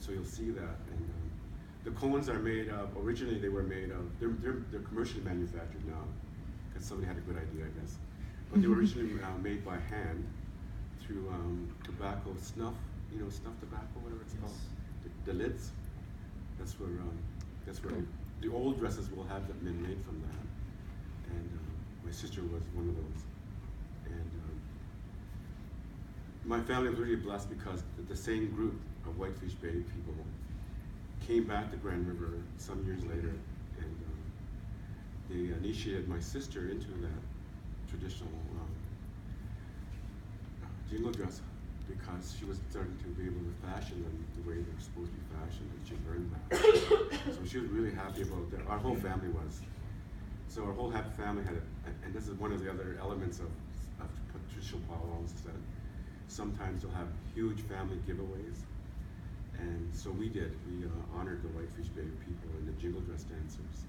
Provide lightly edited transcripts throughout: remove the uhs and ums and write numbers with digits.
So you'll see that. And the cones are made of, originally they were made of, they're commercially manufactured now, because somebody had a good idea, I guess. But they were originally made by hand through tobacco snuff, snuff tobacco, whatever it's called, the lids. That's where Cool. the old dresses will have been made from that. And my sister was one of those. And my family was really blessed because the same group of Whitefish Bay people came back to Grand River some years later, and they initiated my sister into that traditional jingle dress, because she was starting to be able to fashion them the way they're supposed to be fashioned, and she learned that. So she was really happy about that. Our whole family was. So our whole family had it, and this is one of the other elements of traditional powwows, is that sometimes they'll have huge family giveaways. And so we did. We honored the Whitefish Bay people and the jingle dress dancers.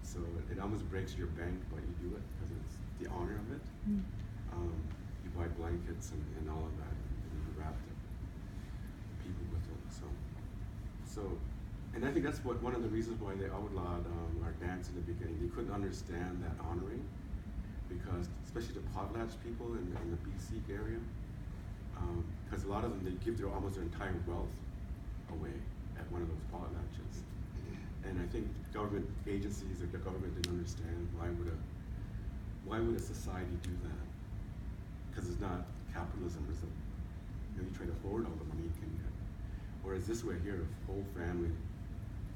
So it almost breaks your bank, but you do it because it's the honor of it. You buy blankets and all of that, and you wrap the people with it. So, and I think that's one of the reasons why they outlawed our dance in the beginning. They couldn't understand that honoring, because especially the potlatch people in the BC area, because a lot of them, they give almost their entire wealth away at one of those potlatches. And I think government agencies or the government didn't understand why would a society do that? Because it's not capitalism. It's you try to hoard all the money you can get. Whereas this way here, a whole family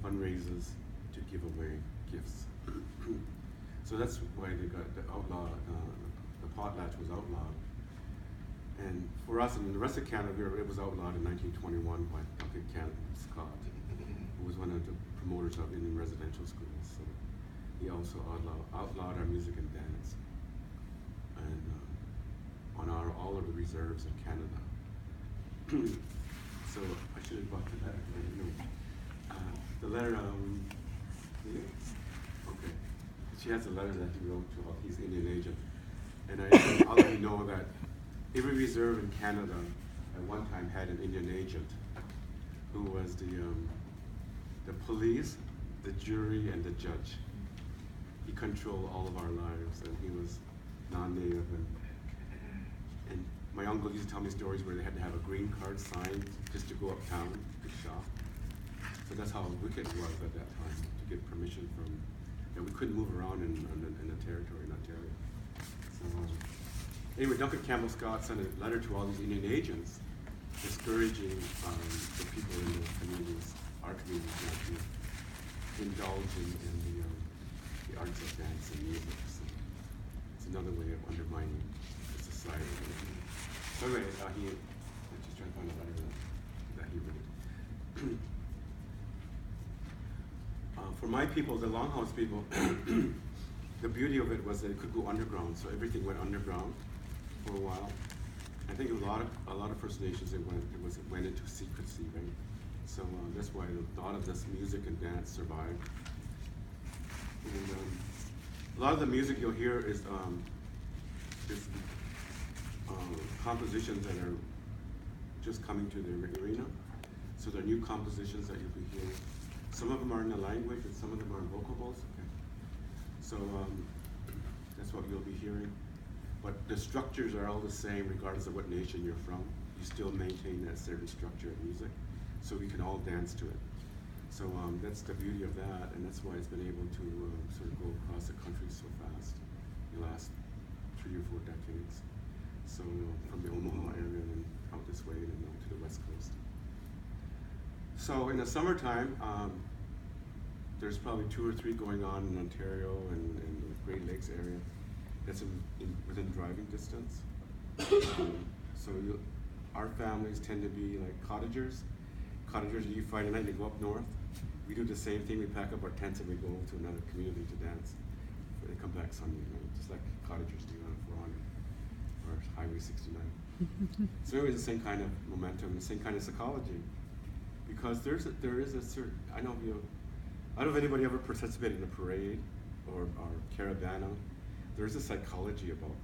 fundraises to give away gifts. So that's why they got the potlatch was outlawed. And for us and the rest of Canada, it was outlawed in 1921 by Duncan Scott, who was one of the promoters of Indian residential schools. So he also outlawed our music and dance, and on all of the reserves in Canada. So I should have brought the letter. The letter, okay. She has a letter that he wrote to his Indian agent, and I'll let you know that every reserve in Canada at one time had an Indian agent who was the police, the jury, and the judge. He controlled all of our lives, and he was non-native. And my uncle used to tell me stories where they had to have a green card signed just to go uptown to shop. So that's how wicked it was at that time, to get permission from, we couldn't move around in the territory in Ontario. So anyway, Duncan Campbell Scott sent a letter to all these Indian agents discouraging the people in those communities, our communities, not to indulge in the arts of dance and music. So it's another way of undermining the society. So anyway, I'm just trying to find a letter that he wrote. For my people, the Longhouse people, the beauty of it was that it could go underground, so everything went underground for a while. I think a lot of First Nations, it went into secrecy, right? So that's why a lot of this music and dance survived. And a lot of the music you'll hear is compositions that are just coming to the arena. So they're new compositions that you'll be hearing. Some of them are in the language, and some of them are in vocables. Okay. So that's what you'll be hearing. But the structures are all the same regardless of what nation you're from. You still maintain that certain structure of music, so we can all dance to it. So that's the beauty of that, and that's why it's been able to sort of go across the country so fast in the last 3 or 4 decades. So from the Omaha area and then out this way and then out to the West Coast. So in the summertime, there's probably 2 or 3 going on in Ontario and the Great Lakes area. That's within driving distance. So our families tend to be like cottagers. Cottagers, you Friday night, they go up north. We do the same thing. We pack up our tents and we go to another community to dance. They come back Sunday night, just like cottagers do on 400 or Highway 69. So it was the same kind of momentum, the same kind of psychology. Because there is a certain, I don't know if anybody ever participated in a parade or caravana. There's a psychology about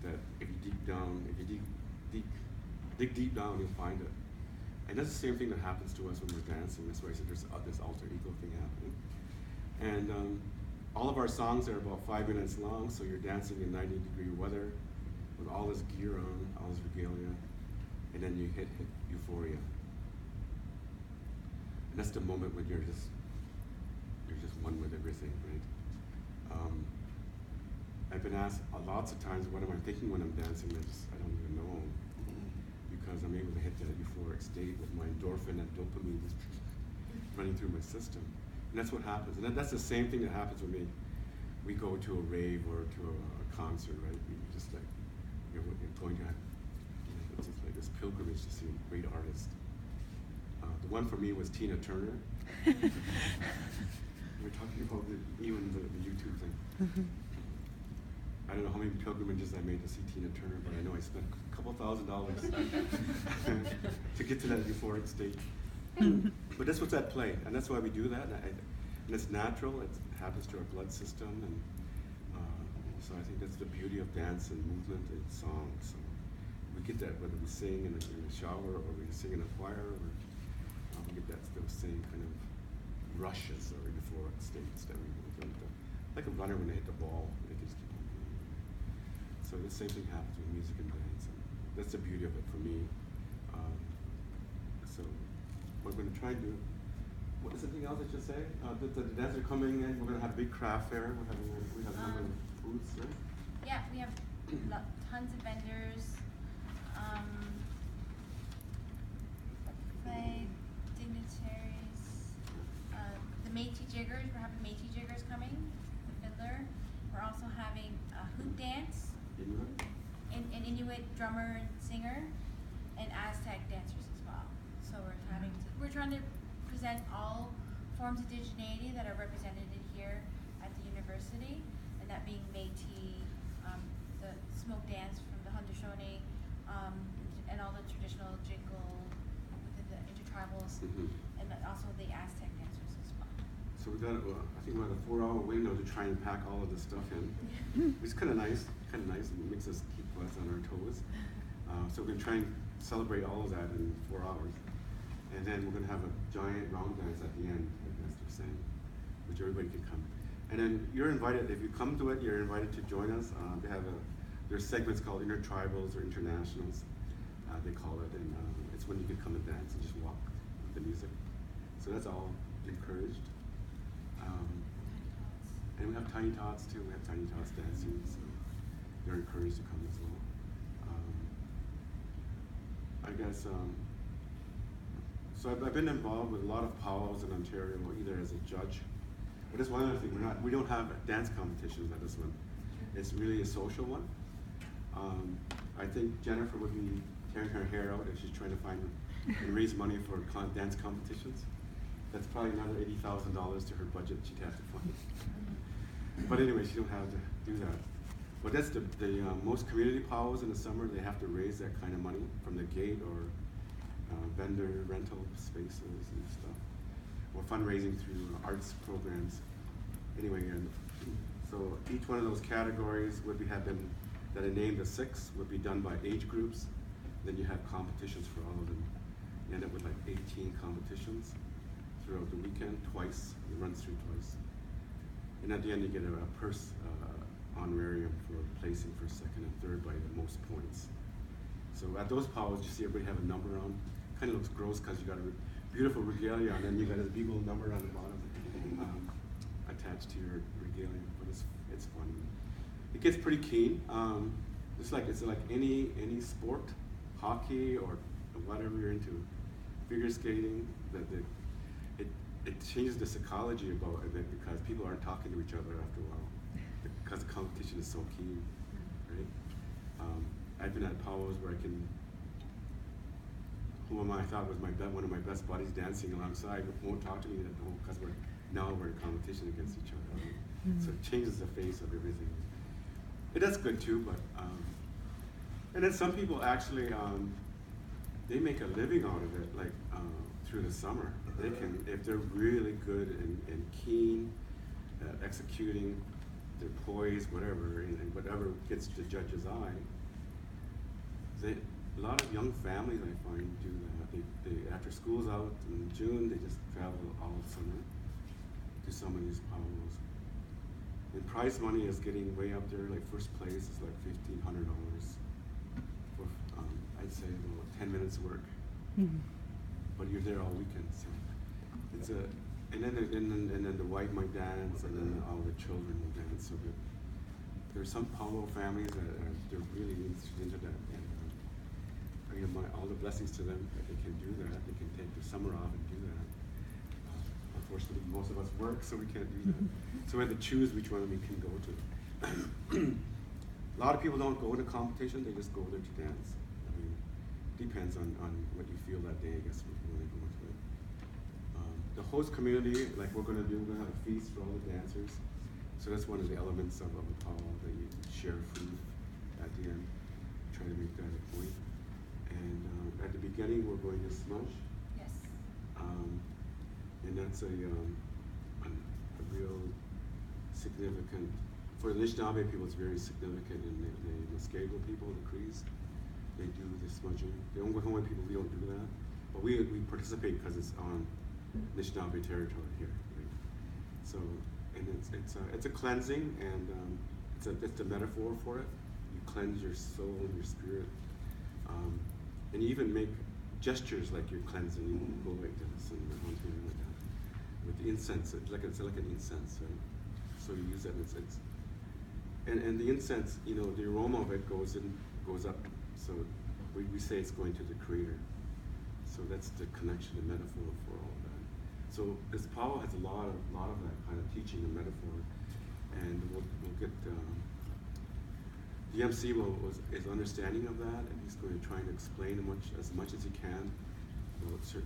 that if you dig deep down, you'll find it. And And that's the same thing that happens to us when we're dancing. That's why I said there's this alter ego thing happening. And all of our songs are about 5 minutes long, so you're dancing in 90-degree weather with all this gear on, all this regalia, and then you hit euphoria. And that's the moment when you're just one with everything, right? I've been asked lots of times, what am I thinking when I'm dancing? I don't even know, because I'm able to hit that euphoric state with my endorphin and dopamine just running through my system. And that's what happens. And that's the same thing that happens when we go to a rave or to a concert, right? We just like, you're going to, it's just like this pilgrimage to see a great artist. The one for me was Tina Turner. We're talking about even the YouTube thing. Mm-hmm. I don't know how many pilgrimages I made to see Tina Turner, but I know I spent a couple $1,000s to get to that euphoric state. But that's what's at play, and that's why we do that. And it's natural. It happens to our blood system, and so I think that's the beauty of dance and movement and song. So we get that whether we sing in a shower or we sing in a choir, or we get those same kind of rushes or euphoric states that we go through. Like a runner when they hit the ball, they can just keep on moving. So the same thing happens with music and dance, and that's the beauty of it for me. So what we're going to try and do. What is something else I should say? The dancers are coming in. We're going to have a big craft fair. We have a number of booths, right? Yeah, we have tons of vendors. Play dignitaries. The Métis Jiggers. We're having Métis Jiggers coming. The fiddler. We're also having a hoop dance. Inuit? An Inuit drummer and singer, and Aztec dancers as well. So we're trying to present all forms of indigeneity that are represented here at the university, and that being Métis, the smoke dance from the Haudenosaunee, and all the traditional jingle within the intertribals, and also the Aztec dancers as well. So we got, I think we have a 4-hour window to try and pack all of this stuff in. It's kind of nice. It makes us keep us on our toes. So we're going to try and celebrate all of that in 4 hours. And then we're going to have a giant round dance at the end, like they're saying, which everybody can come. And then you're invited, if you come to it, you're invited to join us. There's segments called intertribals or internationals, they call it. And it's when you can come and dance and just walk with the music. So that's all encouraged. And we have tiny tots too. We have tiny tots dancing, so they're encouraged to come as well. I guess, so I've been involved with a lot of powwows in Ontario, either as a judge, but that's one other thing, we don't have dance competitions at this one. It's really a social one. I think Jennifer would be tearing her hair out if she's trying to find and raise money for dance competitions. That's probably another $80,000 to her budget she'd have to find. But anyway, she don't have to do that. But that's the most community powwows in the summer, they have to raise that kind of money from the gate or vendor rental spaces and stuff, or fundraising through arts programs. Anyway, and so each one of those categories would have been, that I named the 6, would be done by age groups. Then you have competitions for all of them. You end up with like 18 competitions throughout the weekend, twice. It runs through twice. And at the end, you get a purse honorarium for placing for 2nd and 3rd by the most points. So at those powwows, you see everybody have a number on. Kind of looks gross because you got a beautiful regalia and then you got a big old number on the bottom attached to your regalia. But it's fun. It gets pretty keen. It's like any sport, hockey or whatever you're into, figure skating. It changes the psychology about it because people aren't talking to each other after a while because the competition is so keen, right? I've been at powwows where I thought was one of my best buddies dancing alongside won't talk to me at home because we're in competition against each other. So it changes the face of everything. But that's good too, but and then some people actually they make a living out of it, like through the summer. They can, if they're really good and keen at executing their poise, whatever, and whatever gets the judge's eye, a lot of young families I find do that. They after school's out in June, they just travel all summer to some of these powwows. And prize money is getting way up there. Like first place is like $1,500 for I'd say about 10 minutes work. Mm-hmm. But you're there all weekend, so it's a. And then the wife might dance, and then all the children will dance. So there's some powwow families that they're really into that. And, all the blessings to them that they can do that. They can take the summer off and do that. Unfortunately, most of us work, so we can't do that. So we have to choose which one we can go to. A lot of people don't go to competition; they just go there to dance. I mean, depends on what you feel that day, I guess, when you go to it. The host community, like we're gonna have a feast for all the dancers. So that's one of the elements of a powwow, that you share food at the end. Try to make that a point. And at the beginning, we're going to smudge. Yes. And that's a real significant, for the Anishinaabe people, it's very significant. And the Muskego people, the Crees, they do the smudging. The Ongwahome people, we don't do that. But we participate because it's on Anishinaabe territory here. Right? So, and it's a cleansing, and it's a metaphor for it. You cleanse your soul and your spirit. And you even make gestures like you're cleansing. You go like this and one thing like that. With the incense, it's like an incense, right? So you use that incense. And the incense, the aroma of it goes up. So we say it's going to the Creator. So that's the connection, the metaphor for all of that. So this powwow has a lot of that kind of teaching and metaphor, and we'll get. The MC is understanding of that, and he's going to try and explain as much as he can,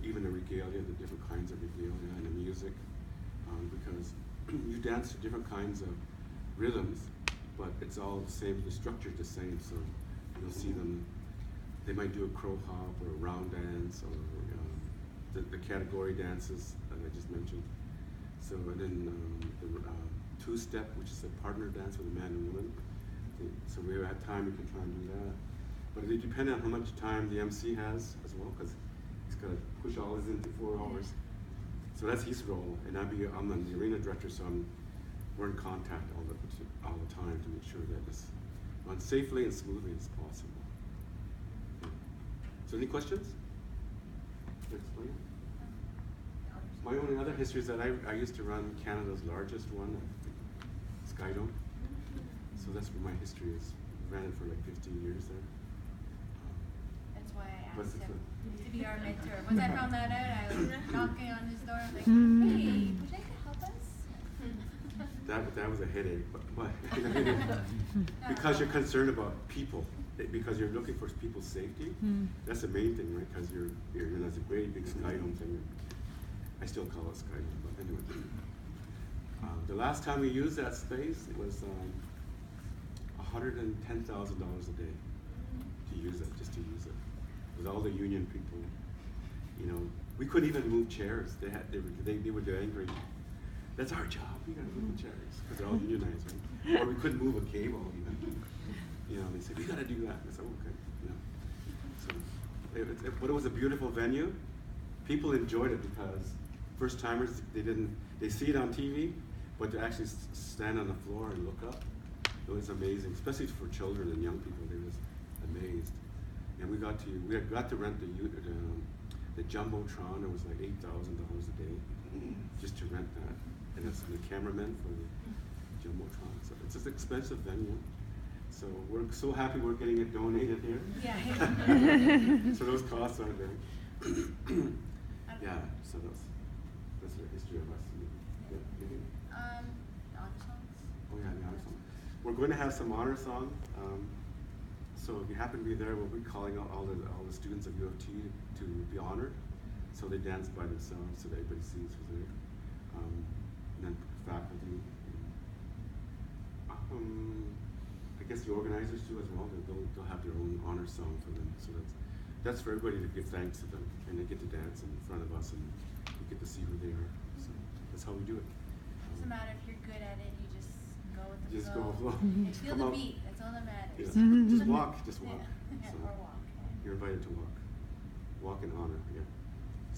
even the regalia, the different kinds of regalia, and the music, because you dance to different kinds of rhythms, but it's all the same, the structure's the same, so you'll see them, they might do a crow hop or a round dance, or the category dances that I just mentioned. So, and then the two-step, which is a partner dance with a man and woman. So we have time, we can try and do that. But it depends on how much time the MC has as well, because he's got to push all this into 4 hours. So that's his role, and I'm the arena director, so we're in contact all the time to make sure that this runs safely and smoothly as possible. Yeah. So any questions? Can I explain? My only other history is that I used to run Canada's largest one, Skydome. So that's where my history is. I ran it for like 15 years there. That's why I asked him to be our mentor. Once I found that out, I was knocking on his door. I'm like, hey, would you like to help us? That was a headache, but because you're concerned about people, because you're looking for people's safety. That's the main thing, right? Because there's a great big Skydome thing. I still call it Skydome, but anyway. The last time we used that space, it was $110,000 a day to use it, just to use it. With all the union people, we couldn't even move chairs. They were angry. That's our job. We gotta move the chairs because they're all unionized, right? Or we couldn't move a cable even. They said we gotta do that. I said okay. So, but it was a beautiful venue. People enjoyed it because first timers they see it on TV, but to actually stand on the floor and look up. It was amazing, especially for children and young people. They were just amazed. And we got to rent the jumbotron. It was like $8,000 a day just to rent that, and that's the cameramen for the jumbotron. So it's an expensive venue. So we're so happy we're getting it donated here. Yeah. So those costs aren't there. Yeah. So that's the history of us. Yeah. Honor songs? Oh yeah, the honor song. We're going to have some honor song. So if you happen to be there, we'll be calling out all the students of U of T to be honored. So they dance by themselves so that everybody sees who's there. And then faculty. I guess the organizers too as well. They'll have their own honor song for them. So that's for everybody to give thanks to them, and they get to dance in front of us, and we get to see who they are. So that's how we do it. Doesn't matter if you're good at it. You just go with the Just flow. go with the flow. And feel the beat. That's all that matters. Yeah. Just walk. Yeah. So. Or walk. You're invited to walk. Walk in honor, yeah.